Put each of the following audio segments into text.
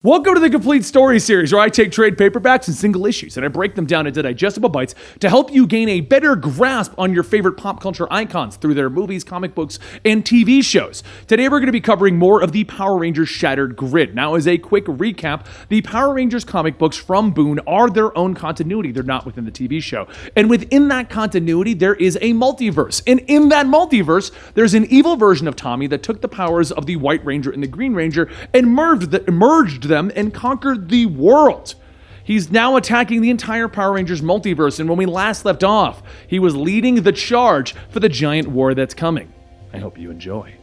Welcome to the Complete Story series, where I take trade paperbacks and single issues and I break them down into digestible bites to help you gain a better grasp on your favorite pop culture icons through their movies, comic books, and TV shows. Today we're going to be covering more of the Power Rangers Shattered Grid. Now, as a quick recap, the Power Rangers comic books from Boone are their own continuity. They're not within the TV show. And within that continuity, there is a multiverse. And in that multiverse, there's an evil version of Tommy that took the powers of the White Ranger and the Green Ranger and merged them and conquered the world. He's now attacking the entire Power Rangers multiverse, and when we last left off, he was leading the charge for the giant war that's coming. I hope you enjoy.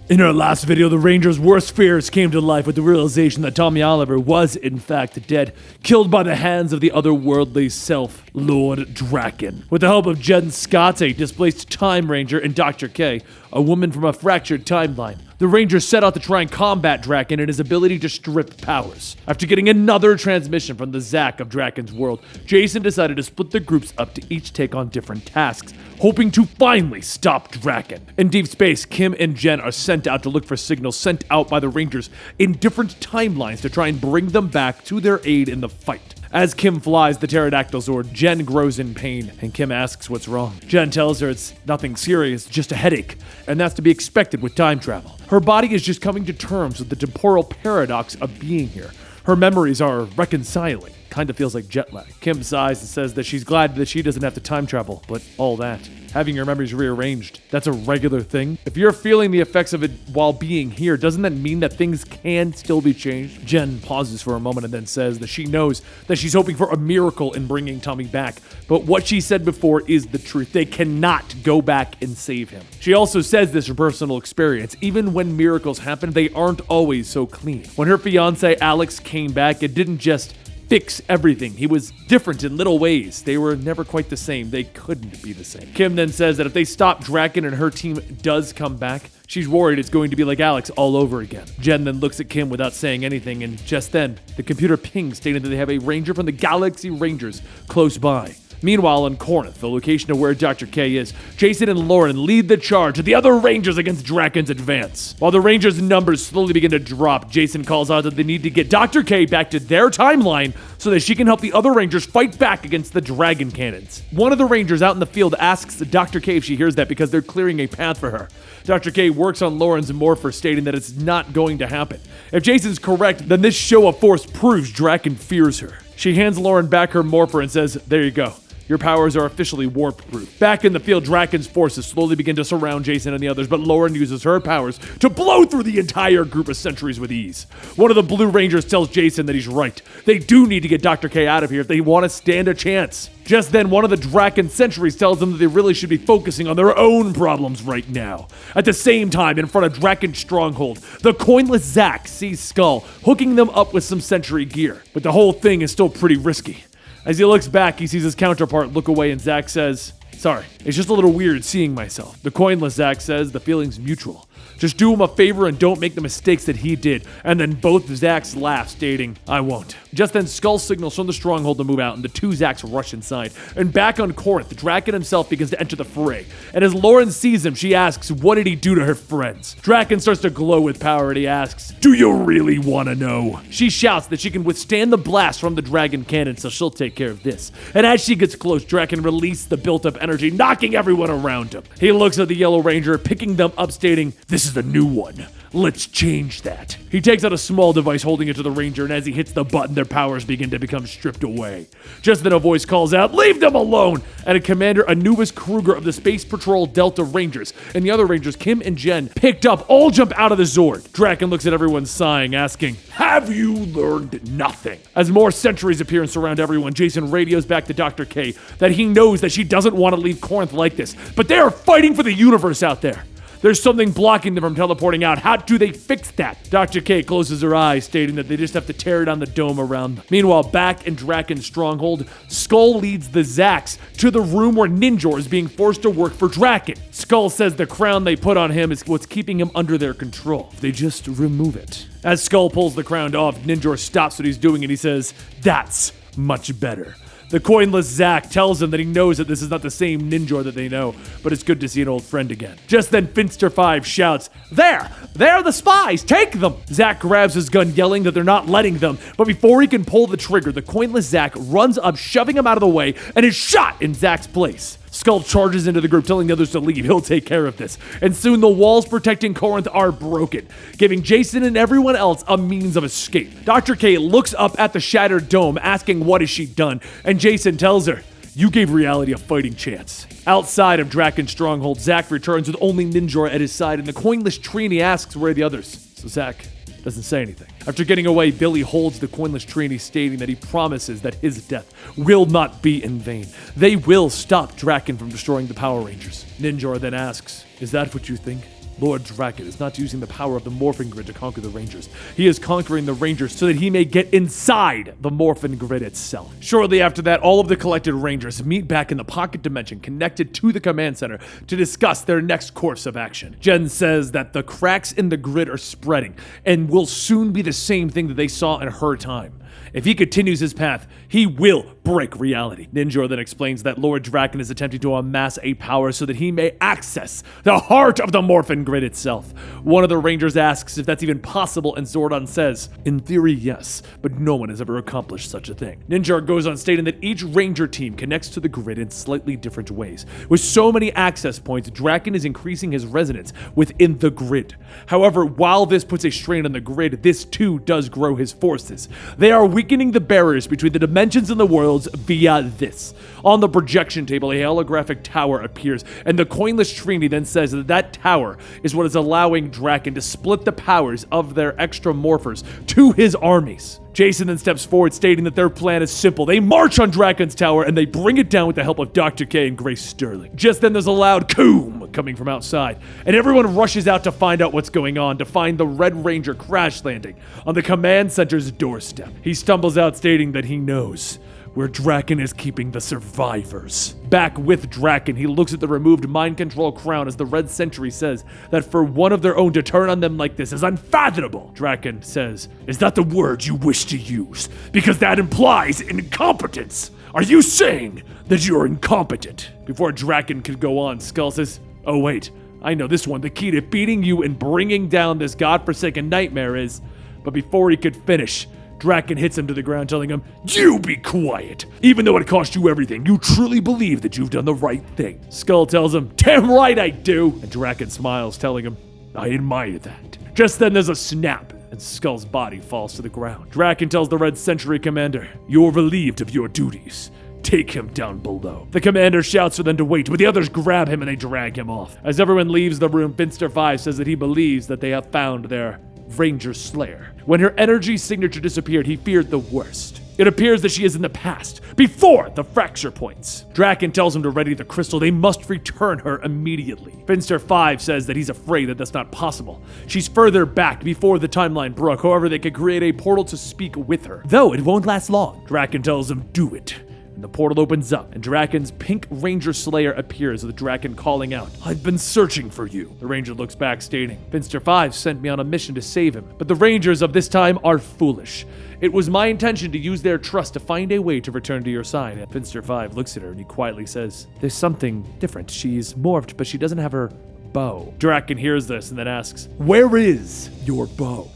In our last video, the Rangers' worst fears came to life with the realization that Tommy Oliver was, in fact, dead, killed by the hands of the otherworldly self, Lord Drakkon. With the help of Jen Scott, a displaced Time Ranger, and Dr. K, a woman from a fractured timeline, the Rangers set out to try and combat Drakkon and his ability to strip powers. After getting another transmission from the Zack of Drakkon's world, Jason decided to split the groups up to each take on different tasks, hoping to finally stop Drakkon. In deep space, Kim and Jen are sent out to look for signals sent out by the Rangers in different timelines to try and bring them back to their aid in the fight. As Kim flies the pterodactyl Zord, Jen grows in pain, and Kim asks what's wrong. Jen tells her it's nothing serious, just a headache, and that's to be expected with time travel. Her body is just coming to terms with the temporal paradox of being here. Her memories are reconciling. Kind of feels like jet lag. Kim sighs and says that she's glad that she doesn't have to time travel, but all that, having your memories rearranged, that's a regular thing. If you're feeling the effects of it while being here, doesn't that mean that things can still be changed? Jen pauses for a moment and then says that she knows that she's hoping for a miracle in bringing Tommy back, but what she said before is the truth. They cannot go back and save him. She also says this from personal experience. Even when miracles happen, they aren't always so clean. When her fiance Alex came back, it didn't just fix everything. He was different in little ways. They were never quite the same. They couldn't be the same. Kim then says that if they stop Drakkon and her team does come back, she's worried it's going to be like Alex all over again. Jen then looks at Kim without saying anything, and just then, the computer pings stating that they have a ranger from the Galaxy Rangers close by. Meanwhile, in Corinth, the location of where Dr. K is, Jason and Lauren lead the charge of the other Rangers against Drakkon's advance. While the Rangers' numbers slowly begin to drop, Jason calls out that they need to get Dr. K back to their timeline so that she can help the other Rangers fight back against the Dragon Cannons. One of the Rangers out in the field asks Dr. K if she hears that because they're clearing a path for her. Dr. K works on Lauren's morpher, stating that it's not going to happen. If Jason's correct, then this show of force proves Drakkon fears her. She hands Lauren back her morpher and says, "There you go. Your powers are officially warp-proof." Back in the field, Drakkon's forces slowly begin to surround Jason and the others, but Lauren uses her powers to blow through the entire group of sentries with ease. One of the Blue Rangers tells Jason that he's right. They do need to get Dr. K out of here if they want to stand a chance. Just then, one of the Drakkon sentries tells them that they really should be focusing on their own problems right now. At the same time, in front of Drakkon's stronghold, the coinless Zack sees Skull hooking them up with some sentry gear, but the whole thing is still pretty risky. As he looks back, he sees his counterpart look away, and Zack says, "Sorry, it's just a little weird seeing myself." The coinless Zack says the feeling's mutual. Just do him a favor and don't make the mistakes that he did. And then both Zacks laugh, stating, "I won't." Just then, Skull signals from the stronghold to move out, and the two Zacks rush inside. And back on Corinth, Drakkon himself begins to enter the fray. And as Lauren sees him, she asks, what did he do to her friends? Drakkon starts to glow with power, and he asks, "Do you really want to know?" She shouts that she can withstand the blast from the Dragon Cannon, so she'll take care of this. And as she gets close, Drakkon releases the built-up energy, knocking everyone around him. He looks at the Yellow Ranger, picking them up, stating, "This is the new one. Let's change that." He takes out a small device, holding it to the Ranger, and as he hits the button, their powers begin to become stripped away. Just then a voice calls out, "Leave them alone!" And Commander Anubis Kruger of the Space Patrol Delta Rangers and the other Rangers, Kim and Jen, picked up, all jump out of the Zord. Drakkon looks at everyone sighing, asking, "Have you learned nothing?" As more sentries appear and surround everyone, Jason radios back to Dr. K that he knows that she doesn't want to leave Corinth like this, but they are fighting for the universe out there. There's something blocking them from teleporting out. How do they fix that? Dr. K closes her eyes, stating that they just have to tear down the dome around them. Meanwhile, back in Drakkon's stronghold, Skull leads the Zacks to the room where Ninjor is being forced to work for Drakkon. Skull says the crown they put on him is what's keeping him under their control. They just remove it. As Skull pulls the crown off, Ninjor stops what he's doing and he says, "That's much better." The coinless Zack tells him that he knows that this is not the same Ninjor that they know, but it's good to see an old friend again. Just then Finster 5 shouts, "There! They're the spies! Take them!" Zack grabs his gun, yelling that they're not letting them, but before he can pull the trigger, the coinless Zack runs up, shoving him out of the way, and is shot in Zack's place. Skull charges into the group, telling the others to leave. He'll take care of this. And soon the walls protecting Corinth are broken, giving Jason and everyone else a means of escape. Dr. K looks up at the shattered dome, asking what has she done, and Jason tells her, "You gave reality a fighting chance." Outside of Drakkon's stronghold, Zack returns with only Ninjor at his side, and the coinless Trini asks where are the others. So Zack doesn't say anything. After getting away, Billy holds the coinless Trini, stating that he promises that his death will not be in vain. They will stop Drakkon from destroying the Power Rangers. Ninjor then asks, "Is that what you think? Lord Drakkon is not using the power of the Morphin Grid to conquer the Rangers. He is conquering the Rangers so that he may get inside the Morphin Grid itself." Shortly after that, all of the collected Rangers meet back in the Pocket Dimension connected to the command center to discuss their next course of action. Jen says that the cracks in the grid are spreading and will soon be the same thing that they saw in her time. If he continues his path, he will break reality. Ninjor then explains that Lord Drakkon is attempting to amass a power so that he may access the heart of the Morphin Grid itself. One of the Rangers asks if that's even possible, and Zordon says, "In theory, yes, but no one has ever accomplished such a thing." Ninjor goes on stating that each Ranger team connects to the grid in slightly different ways. With so many access points, Drakkon is increasing his resonance within the grid. However, while this puts a strain on the grid, this too does grow his forces. They are weakening the barriers between the dimensions and the worlds via this. On the projection table, a holographic tower appears, and the coinless Trini then says that that tower is what is allowing Drakkon to split the powers of their extra morphers to his armies. Jason then steps forward, stating that their plan is simple. They march on Drakkon's tower, and they bring it down with the help of Dr. K and Grace Sterling. Just then, there's a loud "Coom" coming from outside, and everyone rushes out to find out what's going on, to find the Red Ranger crash landing on the command center's doorstep. He stumbles out, stating that he knows where Drakkon is keeping the survivors. Back with Drakkon, he looks at the removed mind control crown as the Red Sentry says that for one of their own to turn on them like this is unfathomable. Drakkon says, "Is that the word you wish to use? Because that implies incompetence. Are you saying that you're incompetent?" Before Drakkon could go on, Skull says, "Oh wait, I know this one. The key to beating you and bringing down this godforsaken nightmare is..." But before he could finish, Drakkon hits him to the ground, telling him, "You be quiet! Even though it cost you everything, you truly believe that you've done the right thing." Skull tells him, "Damn right I do!" And Drakkon smiles, telling him, "I admire that." Just then there's a snap, and Skull's body falls to the ground. Drakkon tells the Red Sentry commander, "You're relieved of your duties. Take him down below." The commander shouts for them to wait, but the others grab him and they drag him off. As everyone leaves the room, Finster 5 says that he believes that they have found their Ranger Slayer. When her energy signature disappeared, he feared the worst. It appears that she is in the past, before the fracture points. Drakkon tells him to ready the crystal. They must return her immediately. Finster 5 says that he's afraid that that's not possible. She's further back before the timeline broke. However, they could create a portal to speak with her, though it won't last long. Drakkon tells him, "Do it." And the portal opens up, and Drakkon's Pink Ranger Slayer appears with Drakkon calling out, "I've been searching for you." The Ranger looks back, stating, "Finster 5 sent me on a mission to save him, but the Rangers of this time are foolish. It was my intention to use their trust to find a way to return to your side." And Finster 5 looks at her and he quietly says, "There's something different. She's morphed, but she doesn't have her bow." Drakkon hears this and then asks, "Where is your bow?"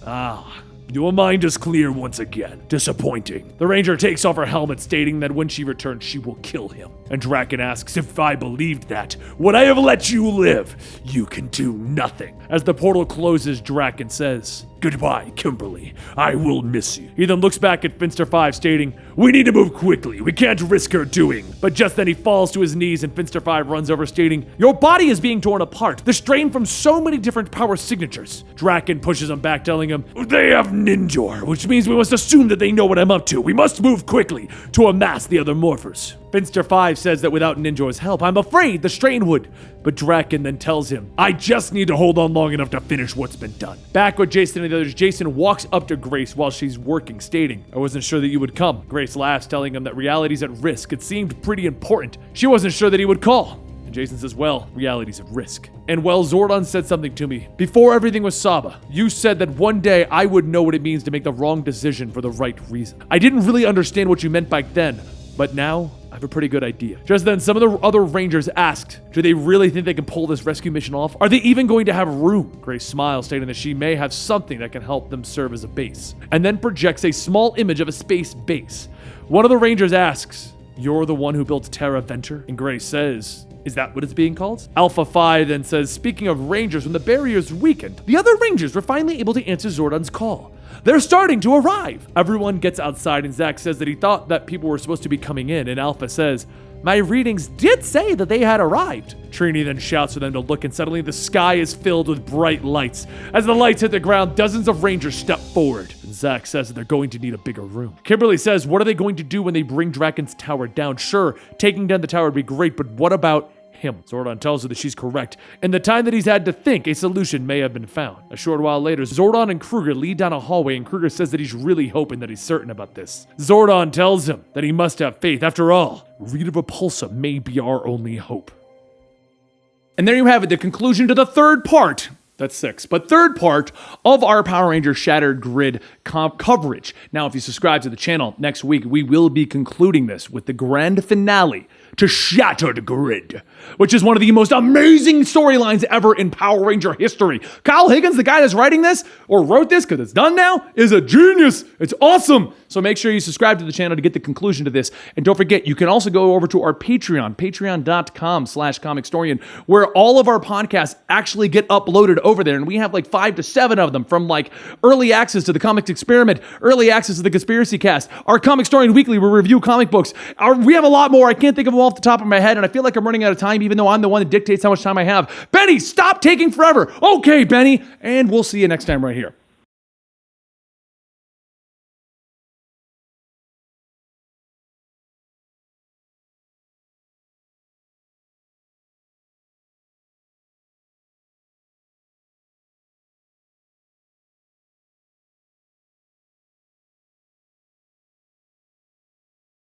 Your mind is clear once again. Disappointing. The Ranger takes off her helmet, stating that when she returns, she will kill him. And Drakkon asks, "If I believed that, would I have let you live? You can do nothing." As the portal closes, Drakkon says, "Goodbye, Kimberly. I will miss you." He then looks back at Finster 5, stating, "We need to move quickly. We can't risk her doing." But just then he falls to his knees and Finster 5 runs over, stating, "Your body is being torn apart. The strain from so many different power signatures." Drakkon pushes him back, telling him, "They have Ninjor, which means we must assume that they know what I'm up to. We must move quickly to amass the other morphers." Finster 5 says that without Ninjor's help, I'm afraid the strain would. But Drakkon then tells him, "I just need to hold on long enough to finish what's been done." Back with Jason and the others, Jason walks up to Grace while she's working, stating, "I wasn't sure that you would come." Grace laughs, telling him that reality's at risk. It seemed pretty important. She wasn't sure that he would call. And Jason says, "Well, reality's at risk. And well, Zordon said something to me. Before everything was Saba, you said that one day I would know what it means to make the wrong decision for the right reason. I didn't really understand what you meant back then, But now, I have a pretty good idea. Just then, some of the other Rangers asked, do they really think they can pull this rescue mission off? Are they even going to have room? Grace smiles, stating that she may have something that can help them serve as a base, and then projects a small image of a space base. One of the Rangers asks, you're the one who built Terra Venture? And Grace says, is that what it's being called? Alpha Phi then says, speaking of Rangers, when the barriers weakened, the other Rangers were finally able to answer Zordon's call. They're starting to arrive. Everyone gets outside and Zach says that he thought that people were supposed to be coming in, and Alpha says, my readings did say that they had arrived. Trini then shouts for them to look, and suddenly the sky is filled with bright lights. As the lights hit the ground, dozens of Rangers step forward. And Zach says that they're going to need a bigger room. Kimberly says, what are they going to do when they bring Drakkon's tower down? Sure, taking down the tower would be great, but what about him? Zordon tells her that she's correct. In the time that he's had to think, a solution may have been found. A short while later, Zordon and Kruger lead down a hallway, and Kruger says that he's really hoping that he's certain about this. Zordon tells him that he must have faith. After all, Rita Repulsa may be our only hope. And there you have it, the conclusion to the third part. That's 6. But third part of our Power Rangers Shattered Grid coverage. Now, if you subscribe to the channel, next week we will be concluding this with the grand finale to Shattered Grid, which is one of the most amazing storylines ever in Power Ranger history. Kyle Higgins, the guy that's writing this, or wrote this because it's done now, is a genius. It's awesome. So make sure you subscribe to the channel to get the conclusion to this. And don't forget, you can also go over to our Patreon, patreon.com/Comicstorian, where all of our podcasts actually get uploaded over there. And we have like 5 to 7 of them, from like early access to the Comics Experiment, early access to the Conspiracy Cast, our Comicstorian Weekly, where we review comic books. We have a lot more. I can't think of them all off the top of my head, and I feel like I'm running out of time, even though I'm the one that dictates how much time I have. Benny, stop taking forever. Okay, Benny. And we'll see you next time right here.